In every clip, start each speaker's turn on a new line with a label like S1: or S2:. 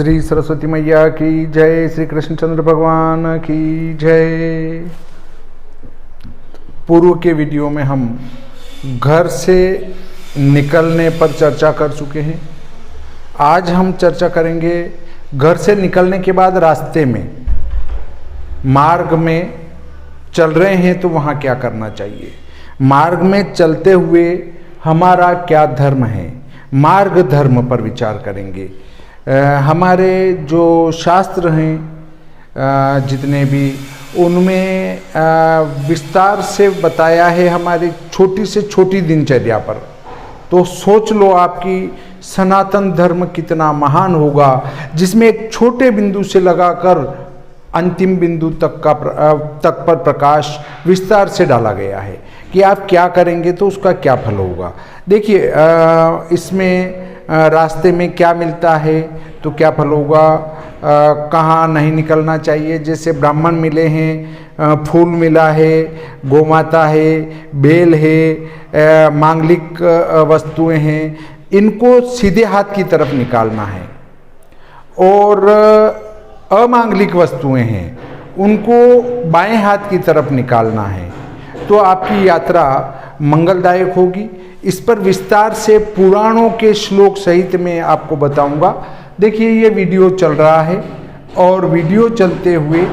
S1: श्री सरस्वती मैया की जय, श्री कृष्णचंद्र भगवान की जय। पूर्व के वीडियो में हम घर से निकलने पर चर्चा कर चुके हैं। आज हम चर्चा करेंगे घर से निकलने के बाद रास्ते में, मार्ग में चल रहे हैं तो वहाँ क्या करना चाहिए। मार्ग में चलते हुए हमारा क्या धर्म है, मार्ग धर्म पर विचार करेंगे। हमारे जो शास्त्र हैं जितने भी, उनमें विस्तार से बताया है हमारी छोटी से छोटी दिनचर्या पर। तो सोच लो आपकी सनातन धर्म कितना महान होगा, जिसमें एक छोटे बिंदु से लगाकर अंतिम बिंदु तक पर प्रकाश विस्तार से डाला गया है कि आप क्या करेंगे तो उसका क्या फल होगा। देखिए, इसमें रास्ते में क्या मिलता है तो क्या फल होगा, कहाँ नहीं निकलना चाहिए। जैसे ब्राह्मण मिले हैं, फूल मिला है, गोमाता है, बेल है, मांगलिक वस्तुएं हैं, इनको सीधे हाथ की तरफ निकालना है। और अमांगलिक वस्तुएं हैं, उनको बाएं हाथ की तरफ निकालना है। तो आपकी यात्रा मंगलदायक होगी। इस पर विस्तार से पुराणों के श्लोक सहित मैं आपको बताऊंगा। देखिए, ये वीडियो चल रहा है और वीडियो चलते हुए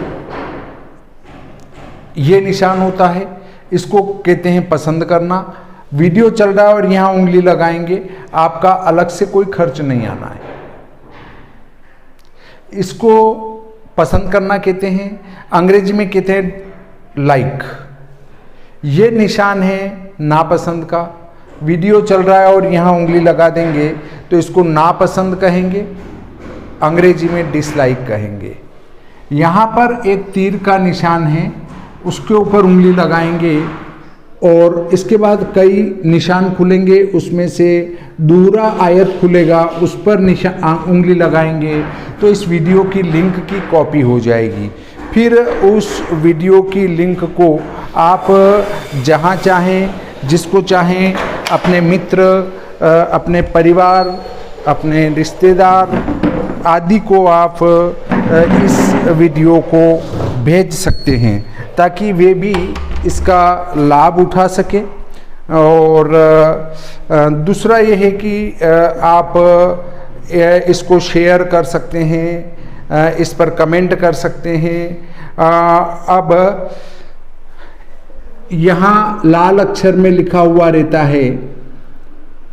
S1: ये निशान होता है, इसको कहते हैं पसंद करना। वीडियो चल रहा है और यहाँ उंगली लगाएंगे, आपका अलग से कोई खर्च नहीं आना है। इसको पसंद करना कहते हैं, अंग्रेजी में कहते हैं लाइक। ये निशान है नापसंद का। वीडियो चल रहा है और यहाँ उंगली लगा देंगे तो इसको नापसंद कहेंगे, अंग्रेजी में डिसलाइक कहेंगे। यहाँ पर एक तीर का निशान है, उसके ऊपर उंगली लगाएंगे और इसके बाद कई निशान खुलेंगे, उसमें से दूसरा आयत खुलेगा, उस पर उंगली लगाएंगे तो इस वीडियो की लिंक की कॉपी हो जाएगी। फिर उस वीडियो की लिंक को आप जहाँ चाहें, जिसको चाहें, अपने मित्र, अपने परिवार, अपने रिश्तेदार आदि को आप इस वीडियो को भेज सकते हैं ताकि वे भी इसका लाभ उठा सकें। और दूसरा ये है कि आप इसको शेयर कर सकते हैं, इस पर कमेंट कर सकते हैं। अब यहाँ लाल अक्षर में लिखा हुआ रहता है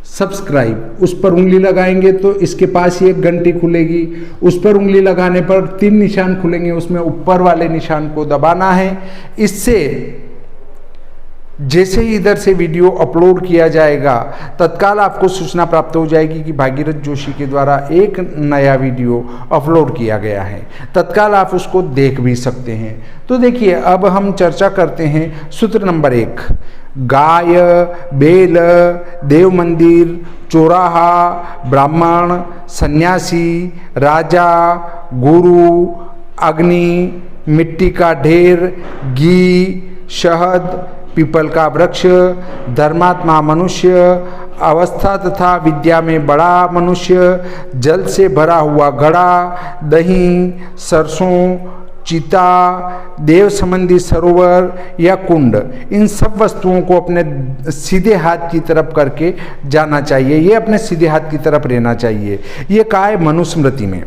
S1: सब्सक्राइब, उस पर उंगली लगाएंगे तो इसके पास ही एक घंटी खुलेगी। उस पर उंगली लगाने पर 3 निशान खुलेंगे, उसमें ऊपर वाले निशान को दबाना है। इससे जैसे ही इधर से वीडियो अपलोड किया जाएगा तत्काल आपको सूचना प्राप्त हो जाएगी कि भागीरथ जोशी के द्वारा एक नया वीडियो अपलोड किया गया है। तत्काल आप उसको देख भी सकते हैं। तो देखिए, अब हम चर्चा करते हैं सूत्र नंबर 1। गाय, बेल, देव मंदिर, चौराहा, ब्राह्मण, सन्यासी, राजा, गुरु, अग्नि, मिट्टी का ढेर, घी, शहद, पीपल का वृक्ष, धर्मात्मा मनुष्य, अवस्था तथा विद्या में बड़ा मनुष्य, जल से भरा हुआ घड़ा, दही, सरसों, चिता, देव संबंधी सरोवर या कुंड, इन सब वस्तुओं को अपने सीधे हाथ की तरफ करके जाना चाहिए। ये अपने सीधे हाथ की तरफ रहना चाहिए। ये कहा है मनुस्मृति में।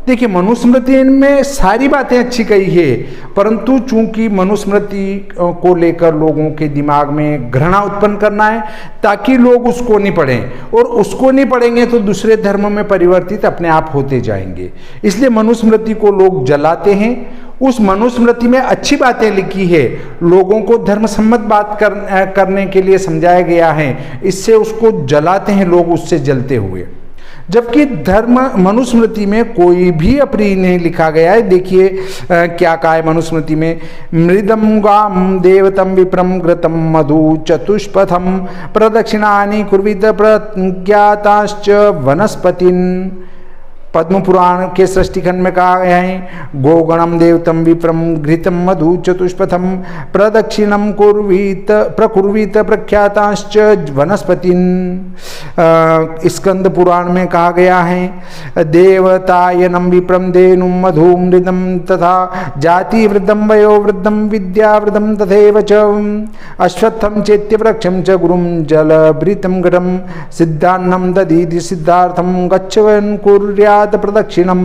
S1: देखिए, मनुस्मृति में सारी बातें अच्छी कही है, परंतु चूंकि मनुस्मृति को लेकर लोगों के दिमाग में घृणा उत्पन्न करना है ताकि लोग उसको नहीं पढ़ें, और उसको नहीं पढ़ेंगे तो दूसरे धर्म में परिवर्तित अपने आप होते जाएंगे। इसलिए मनुस्मृति को लोग जलाते हैं। उस मनुस्मृति में अच्छी बातें लिखी है, लोगों को धर्म सम्मत बात करने के लिए समझाया गया है, इससे उसको जलाते हैं लोग, उससे जलते हुए। जबकि धर्म मनुस्मृति में कोई भी अप्रिय नहीं लिखा गया है। देखिए क्या कहा है मनुस्मृति में, मृदम गाम देवतम विप्रम घृतम मधु चतुष्पथम प्रदक्षिणानि कुर्वित प्रज्ञाताश्च वनस्पतिन। पद्म पुराण के सृष्टिखंड में कहा गया है, गोगणम देवतम विप्रम घृतम मधु चतुष्पथम प्रदक्षिणम कुर्वीत प्रकुर्वीत प्रख्याताश्च वनस्पतिन। स्कंद पुराण में कहा गया है, देवतायनम विप्रम धेनुम मधुम मृदम तथा जाति वृद्धम वयो वृद्धम विद्या वृद्धम तथैव च अश्वत्थम चैत्य वृक्षम च गुरुम जलभृतम घटम सिद्धान्नम दधीति सिद्धार्थम गच्छन् कुर्यात् प्रदक्षिणम।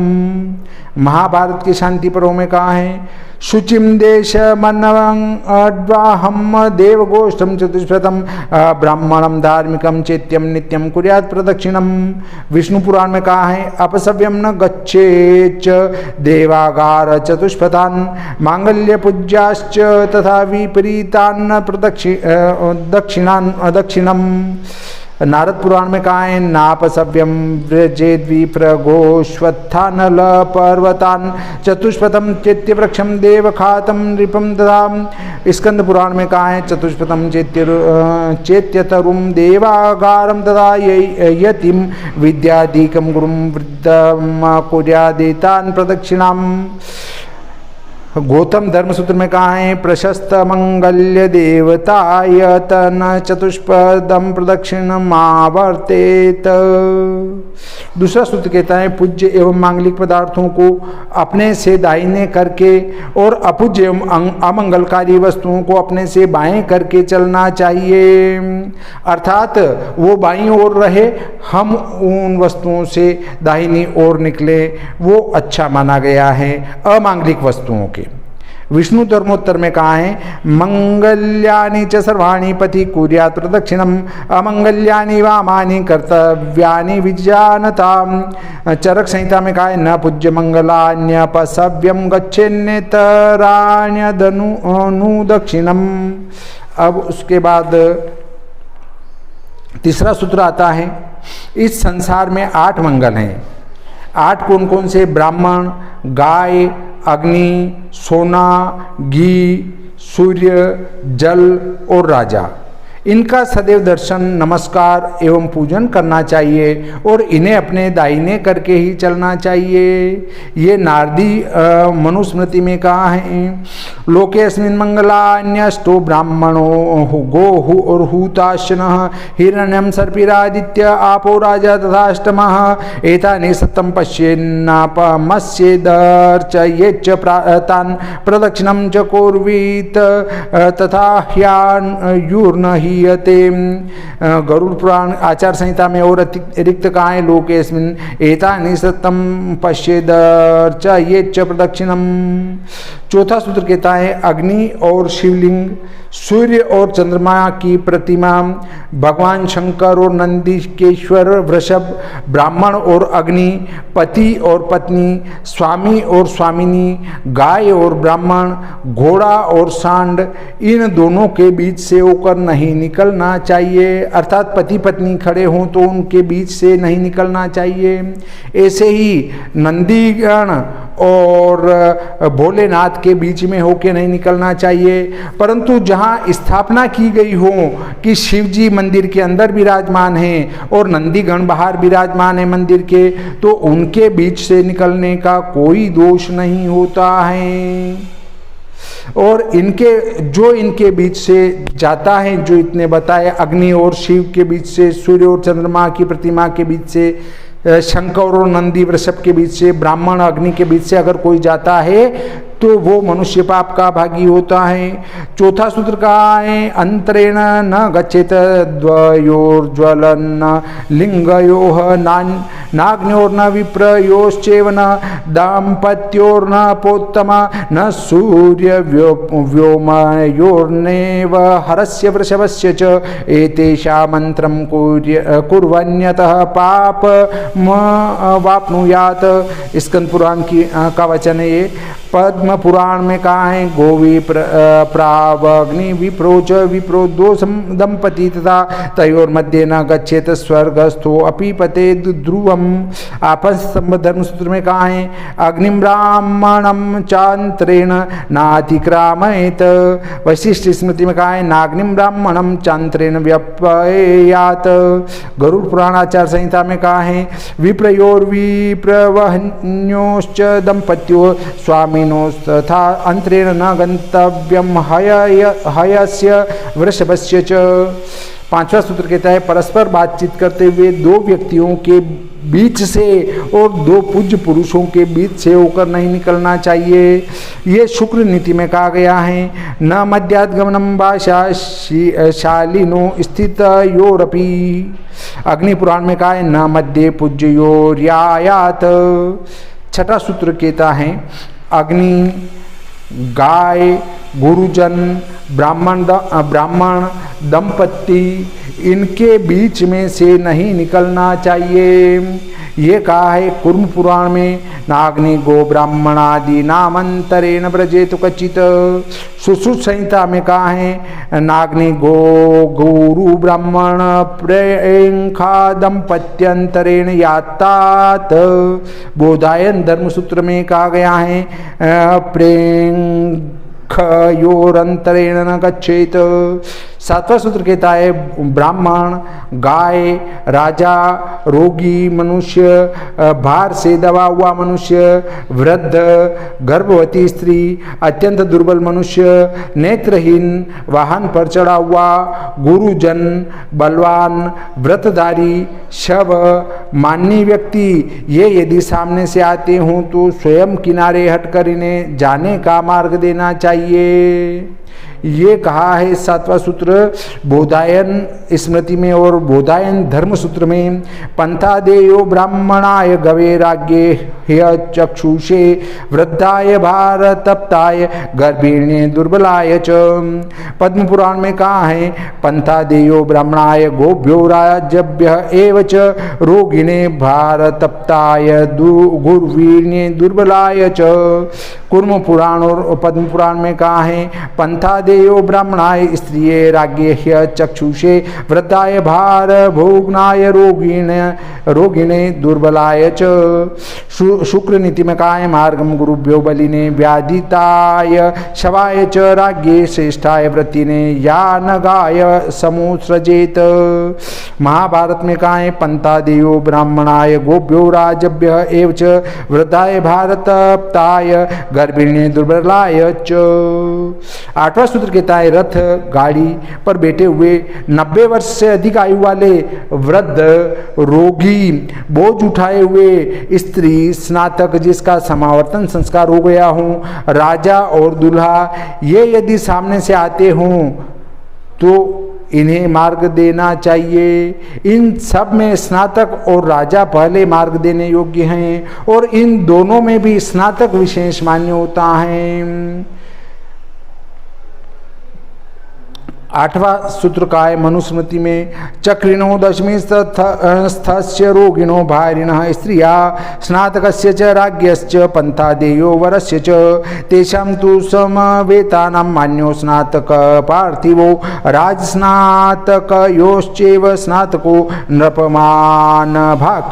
S1: महाभारत के शांति पर्व में कहा है, शुचिम देश मनवाहम देवगोष्ठम चतुष्पथम ब्राह्मणम धार्मिकम चैत्यम नित्यम कुर्यात् प्रदक्षिणम। विष्णु पुराण में कहा है, अपसव्यम न गच्छेच देवागार चतुष्पथान मांगल्य पूज्याश्च तथा विपरीतान दक्षिणम। नारद पुराण में कहा है, नापसव्यम व्रजेद विप्रगोश्वत्थानल पर्वतान चतुष्पथम चैत्य वृक्षम देवखातम नृपम तथा। स्कंद पुराण में कहा है, चतुष्पथम चैत्यतरुम देवागारम तथा यतिम विद्याधिकम गुरुम वृद्धम कुर्यादेतान प्रदक्षिणाम। गौतम धर्मसूत्र में कहा है, प्रशस्त मंगल्य देवतायतन चतुष्पदम प्रदक्षिणमावर्तेत। दूसरा सूत्र कहता है, पूज्य एवं मांगलिक पदार्थों को अपने से दाहिने करके और अपूज्य एवं अमंगलकारी वस्तुओं को अपने से बाएं करके चलना चाहिए, अर्थात वो बाईं ओर रहे, हम उन वस्तुओं से दाहिनी ओर निकले, वो अच्छा माना गया है अमांगलिक वस्तुओं के। विष्णु धर्मोत्तर में कहा है, मंगल्यानि च सर्वाणि पति कुर्यात् प्रदक्षिणम अमंगल्यानि वामानि कर्तव्यानि विजानताम। चरक संहिता में कहा है, न पूज्य मंगलान्यपसव्यम गच्छेन्नेतराण्यदनु दक्षिणम। अब उसके बाद तीसरा सूत्र आता है, इस संसार में 8 मंगल हैं। 8 कौन कौन से? ब्राह्मण, गाय, अग्नि, सोना, घी, सूर्य, जल और राजा। इनका सदैव दर्शन, नमस्कार एवं पूजन करना चाहिए और इन्हें अपने दाहिने करके ही चलना चाहिए। ये नारदी मनुस्मृति में कहा है, लोकेस्मिन् मंगलान्यष्टो ब्राह्मणो गोहु और हूताशनः हिरण्यम सर्पिरादित्य आपो राजा तथाष्टमः एतानि सत्तं पश्येन्नापमस्येदर्चयेच्च तान् प्रदक्षिणं च कुर्वीत तथा ह्यायुर्न हीयते। गरुड़ पुराण आचार संहिता में और अतिरिक्त कहा है, लोकेस्मिन् एतानि सत्तं पश्येदर्चयेच्च प्रदक्षिणम। चौथा सूत्र कहता है, अग्नि और शिवलिंग, सूर्य और चंद्रमा की प्रतिमा, भगवान शंकर और नंदीकेश्वर वृषभ, ब्राह्मण और अग्नि, पति और पत्नी, स्वामी और स्वामिनी, गाय और ब्राह्मण, घोड़ा और सांड, इन दोनों के बीच से होकर नहीं निकलना चाहिए, अर्थात पति पत्नी खड़े हों तो उनके बीच से नहीं निकलना चाहिए। ऐसे ही नंदीगण और भोलेनाथ के बीच में होके नहीं निकलना चाहिए, परंतु जहाँ स्थापना की गई हो कि शिव जी मंदिर के अंदर विराजमान हैं और नंदीगण बाहर विराजमान है मंदिर के, तो उनके बीच से निकलने का कोई दोष नहीं होता है। और इनके बीच से जाता है, जो इतने बताए, अग्नि और शिव के बीच से, सूर्य और चंद्रमा की प्रतिमा के बीच से, शंकर और नंदी वृषभ के बीच से, ब्राह्मण अग्नि के बीच से अगर कोई जाता है तो वो मनुष्य पाप का भागी होता है। चौथा सूत्र कहा है, अंतरेण न गच्छेत द्वयोर्ज्वलन लिंगयोः नाग्न्योर्न विप्रयोश्चैव न दाम्पत्योर्न पोत्तमा न सूर्य व्योमयोर्नेव हरस्य वृषभस्य च एतेषा मंत्रं कुर्वन्यतः पापम वाप्नुयात्। स्कंद पुराण का वचन है ये। पद्म पुराण में कहा है, गोवी प्रावग्नि विप्रोच विप्रो दो दंपति तथा तयोर मध्य न गच्छेत स्वर्गस्थो अपि पते ध्रुवम। आपस संबद्ध धर्मसूत्र में कहा है, अग्निम ब्राह्मणम चांत्रेण नातिक्रामयेत। वशिष्ठ स्मृति में कहा है नाग्निम ब्राह्मणम चांत्रेण व्यपयात। गरुड़ पुराण आचार संहिता में कहा है विप्रयोर विप्रवहन्योश्च दंपत्यो स्वामिनोस्तथा अंतरेण न गंतव्यम हयस्य वृषभस्य च। पांचवा सूत्र कहता है परस्पर बातचीत करते हुए दो व्यक्तियों के बीच से और दो पूज्य पुरुषों के बीच से होकर नहीं निकलना चाहिए। ये शुक्र नीति में कहा गया है न मध्याद्गमनम भाषा शालिनो स्थित योरपी। अग्नि पुराण में कहा है न मध्य पूज्योर्यायात। छठा सूत्र कहता है अग्नि, गाय, गुरुजन, ब्राह्मण दंपत्ति इनके बीच में से नहीं निकलना चाहिए। ये कहा है कुर्म पुराण में नाग्नि गो ब्राह्मणादि नामंतरेण व्रजेत क्वचित। सुश्रुत संहिता में कहा है नाग्नि गो गुरु ब्राह्मण प्रेंखा दंपत्यंतरेण यातात। बोधायन धर्मसूत्र में कहा गया है प्रेंखयोरंतरेण न गच्छेत। सातवां सूत्र कहता है ब्राह्मण, गाय, राजा, रोगी मनुष्य, भार से दबा हुआ मनुष्य, वृद्ध, गर्भवती स्त्री, अत्यंत दुर्बल मनुष्य, नेत्रहीन, वाहन पर चढ़ा हुआ, गुरुजन, बलवान, व्रतधारी, शव, माननीय व्यक्ति ये यदि सामने से आते हों तो स्वयं किनारे हटकर इन्हें जाने का मार्ग देना चाहिए। ये कहा है सातवां सूत्र बोधायन स्मृति में और बोधायन धर्म सूत्र में पंथादेयो ब्राह्मणाय गवेराग्ये ह्य चक्षुषे वृद्धाय भारतप्ताय गर्भिण्ये दुर्बलाय च। पद्म पुराण में कहा है पंथादेयो ब्राह्मणाय गोभ्यो राजभ्य एव च रोगिणे भारतप्ताय गुर्वीण्ये दुर्बलाय च। कुर्म पुराण और पद्म पुराण में कहा है पंथादेयो ब्राह्मणाय स्त्रिये राज्ञे चक्षुषे वृद्धाय भार भोगनाय रोगिणे दुर्बलाय च। शुक्र नीति में कहा है मार्गम गुरुभ्यो बलिने व्याधिताय शवाय च राज्ञे श्रेष्ठाय व्रतिने या नगाय समुसृजेत। महाभारत में कहा है पंथादेयो ब्राह्मणाय गोभ्यो राजभ्य एव च वृद्धाय भारतप्ताय गर्भिणी दुर्बलाय च। आठवां सूत्र कहता है रथ गाड़ी पर बैठे हुए 90 वर्ष से अधिक आयु वाले वृद्ध, रोगी, बोझ उठाए हुए स्त्री, स्नातक जिसका समावर्तन संस्कार हो गया हो, राजा और दूल्हा ये यदि सामने से आते हों तो इन्हें मार्ग देना चाहिए। इन सब में स्नातक और राजा पहले मार्ग देने योग्य हैं और इन दोनों में भी स्नातक विशेष मान्य होता है। आठवां सूत्र का है मनुस्मृति में चक्रिणो दशमी स्थस्य रोगिणो भारिणः स्त्रिया स्नातकस्य च राज्ञश्च पंथादेयो वरस्य च तेषां तु समवेतानां मान्यो स्नातक पार्थिवो राजस्नातकयोश्चैव स्नातको नृपमान भाक।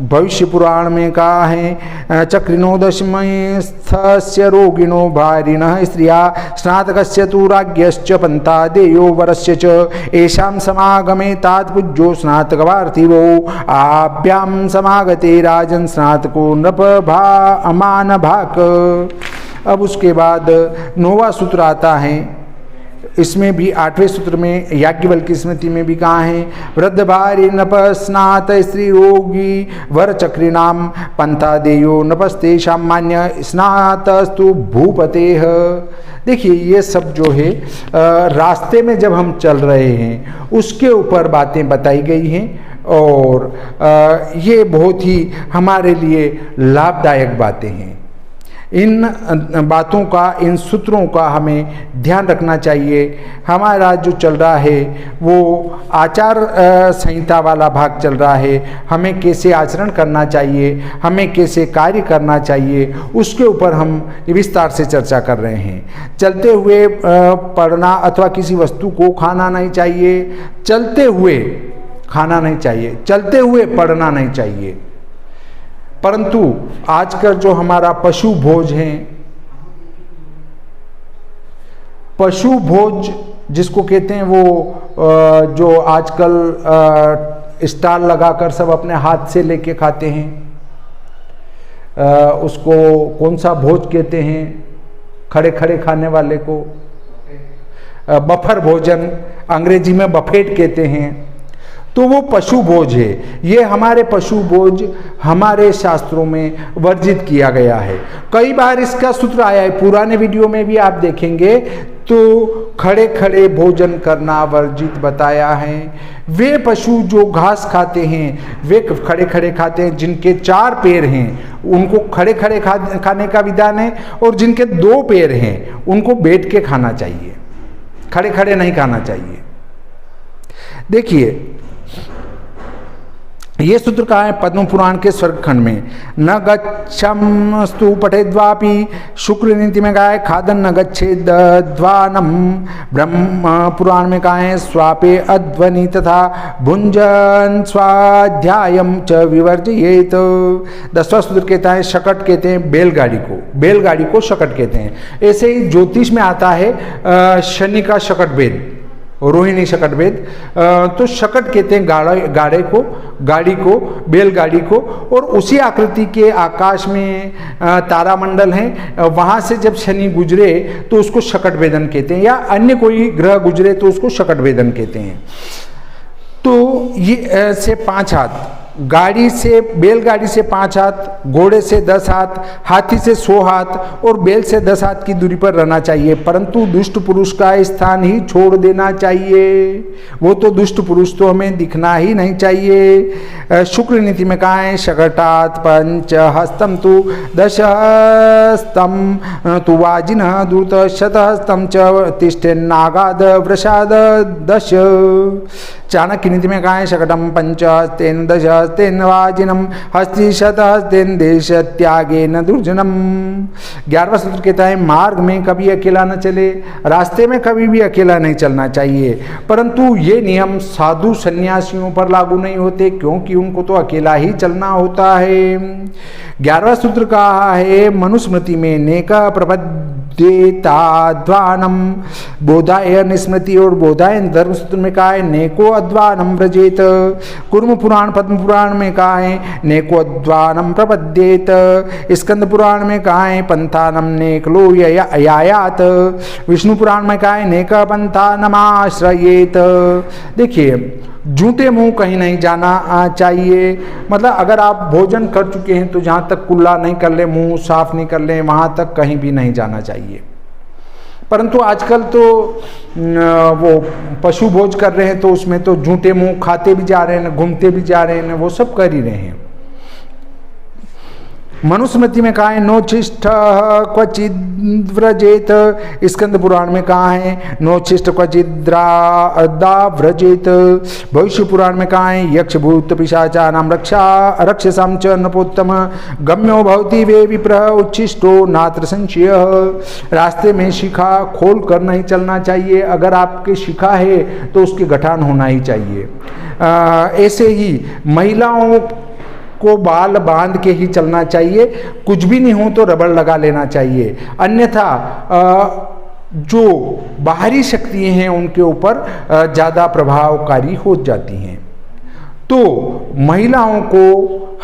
S1: भविष्य पुराण में कहा है चक्रिणो दशमी स्थस्य रोगिणो भारिणः स्त्रिया स्नातकस्य तु राज्ञश्च पंथादेयो वरस्य च एषां समागमे तात्पूज्यो स्नातकपार्थिवो आभ्यां समागते राजन् स्नातको नृपमान भाक। अब उसके बाद 9वां सूत्र आता है। इसमें भी 8वें सूत्र में याज्ञवल्क्य स्मृति में भी कहा है वृद्ध भारी नप स्नात स्त्री रोगी वर चक्रिणाम पंथादेयो नपस्तेषां मान्य स्नातस्तु भूपतेः। देखिए ये सब जो है रास्ते में जब हम चल रहे हैं उसके ऊपर बातें बताई गई हैं और ये बहुत ही हमारे लिए लाभदायक बातें हैं। इन बातों का, इन सूत्रों का हमें ध्यान रखना चाहिए। हमारा जो चल रहा है वो आचार संहिता वाला भाग चल रहा है। हमें कैसे आचरण करना चाहिए, हमें कैसे कार्य करना चाहिए, उसके ऊपर हम विस्तार से चर्चा कर रहे हैं। चलते हुए पढ़ना अथवा किसी वस्तु को खाना नहीं चाहिए, चलते हुए खाना नहीं चाहिए, चलते हुए पढ़ना नहीं चाहिए। परंतु आजकल जो हमारा पशु भोज है, पशु भोज जिसको कहते हैं, वो जो आजकल स्टाल लगाकर सब अपने हाथ से लेके खाते हैं, उसको कौन सा भोज कहते हैं, खड़े खड़े खाने वाले को बफर भोजन, अंग्रेजी में बफेट कहते हैं। तो वो पशु भोज है। ये हमारे पशु भोज हमारे शास्त्रों में वर्जित किया गया है। कई बार इसका सूत्र आया है, पुराने वीडियो में भी आप देखेंगे तो खड़े खड़े भोजन करना वर्जित बताया है। वे पशु जो घास खाते हैं वे खड़े खड़े खाते हैं। जिनके 4 पैर हैं उनको खड़े खड़े खाने का विधान है, और जिनके 2 पैर हैं उनको बैठ के खाना चाहिए, खड़े खड़े नहीं खाना चाहिए। देखिए ये सूत्र कहा है पद्म पुराण के स्वर्ग खंड में, न गच्छम स्तु पठेद्वापि, शुक्र नीति में कहा है खादन न गच्छेद्वानम, ब्रह्म पुराण में कहा है स्वापे अध्वनि तथा भुंजन स्वाध्यायम च विवर्जयेत। 10वां सूत्र कहता है शकट कहते हैं बैलगाड़ी को शकट कहते हैं। ऐसे ही ज्योतिष में आता है शनि का शकट भेद, रोहिणी शकट भेद। तो शकट कहते हैं गाड़ी को बैलगाड़ी को, और उसी आकृति के आकाश में तारामंडल है, वहाँ से जब शनि गुजरे तो उसको शकट भेदन कहते हैं, या अन्य कोई ग्रह गुजरे तो उसको शकट भेदन कहते हैं। तो ये से 5 हाथ, बैलगाड़ी से 5 हाथ, घोड़े से 10 हाथ, हाथी से 100 हाथ और बैल से 10 हाथ की दूरी पर रहना चाहिए। परंतु दुष्ट पुरुष का स्थान ही छोड़ देना चाहिए। वो तो दुष्ट पुरुष तो हमें दिखना ही नहीं चाहिए। शुक्र नीति में कहा है शकटात् पंच हस्तम तु 10 हस्तम तु वाजिन दूत 100 हस्तम च तिष्ठेन्नागाद वृषाद 10। चाणक्य नीति में कहा है शकटम 5 हस्तेन 10 हस्तेन वाजिनम हस्ति 100 हस्तेन देश त्यागेन दुर्जनम। 11वां सूत्र कहता है मार्ग में कभी अकेला न चले, रास्ते में कभी भी अकेला नहीं चलना चाहिए। परंतु ये नियम साधु सन्यासियों पर लागू नहीं होते, क्योंकि उनको तो अकेला ही चलना होता है। 11वां सूत्र कहा है मनुस्मृति में नेका प्रपद्येताध्वानम, बोधायन स्मृति और बोधायन धर्म सूत्र में कहा है नेको अध्वानम व्रजेत। कुर्म पुराण पद्म पुराण में कहा है नेको अध्वानम प्रपद्येत। स्कंद पुराण में कहा है पंथानम नेकलो यायात। विष्णु पुराण में कहा है नेका पंथानमाश्रयेत। देखिए झूठे मुंह कहीं नहीं जाना चाहिए। मतलब अगर आप भोजन कर चुके हैं तो जहाँ तक कुल्ला नहीं कर ले, मुंह साफ नहीं कर ले, वहाँ तक कहीं भी नहीं जाना चाहिए। परंतु आजकल तो वो पशु भोज कर रहे हैं तो उसमें तो झूठे मुंह खाते भी जा रहे हैं, घूमते भी जा रहे हैं, वो सब कर ही रहे हैं। मनुस्मृति में कहा है नोचिष्ठ क्वचिद व्रजेत। स्कंद पुराण में कहा है नोचिष्ठ क्वचिद व्रजेत। भविष्य पुराण में कहा है यक्ष भूत पिशाचानां रक्षसां च नपोत्तम गम्यो भवति वे विप्रः उच्छिष्टो नात्र संशय। रास्ते में शिखा खोल कर नहीं चलना चाहिए। अगर आपके शिखा है तो उसके गठान होना ही चाहिए। ऐसे ही महिलाओं को बाल बांध के ही चलना चाहिए। कुछ भी नहीं हो तो रबड़ लगा लेना चाहिए, अन्यथा जो बाहरी शक्तियां हैं उनके ऊपर ज़्यादा प्रभावकारी हो जाती हैं। तो महिलाओं को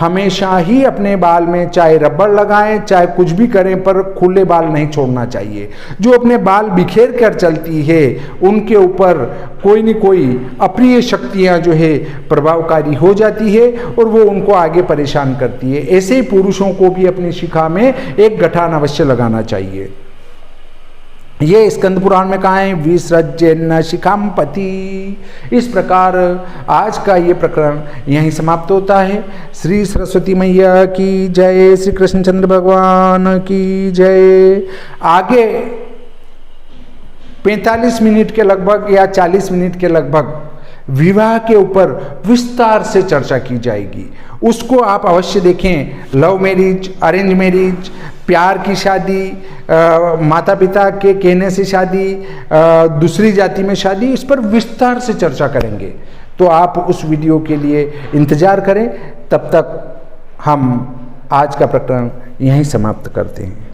S1: हमेशा ही अपने बाल में चाहे रबड़ लगाएं चाहे कुछ भी करें, पर खुले बाल नहीं छोड़ना चाहिए। जो अपने बाल बिखेर कर चलती है उनके ऊपर कोई न कोई अप्रिय शक्तियां जो है प्रभावकारी हो जाती है और वो उनको आगे परेशान करती है। ऐसे ही पुरुषों को भी अपनी शिखा में एक गठान अवश्य लगाना चाहिए। ये स्कंद पुराण में कहा है विसृज्येन शिखाम पति। इस प्रकार आज का ये प्रकरण यहीं समाप्त होता है। श्री सरस्वती मैया की जय, श्री कृष्णचंद्र भगवान की जय। आगे 45 मिनट के लगभग या 40 मिनट के लगभग विवाह के ऊपर विस्तार से चर्चा की जाएगी। उसको आप अवश्य देखें। लव मैरिज, अरेंज मैरिज, प्यार की शादी, माता पिता के कहने से शादी, दूसरी जाति में शादी, इस पर विस्तार से चर्चा करेंगे। तो आप उस वीडियो के लिए इंतज़ार करें। तब तक हम आज का प्रकरण यहीं समाप्त करते हैं।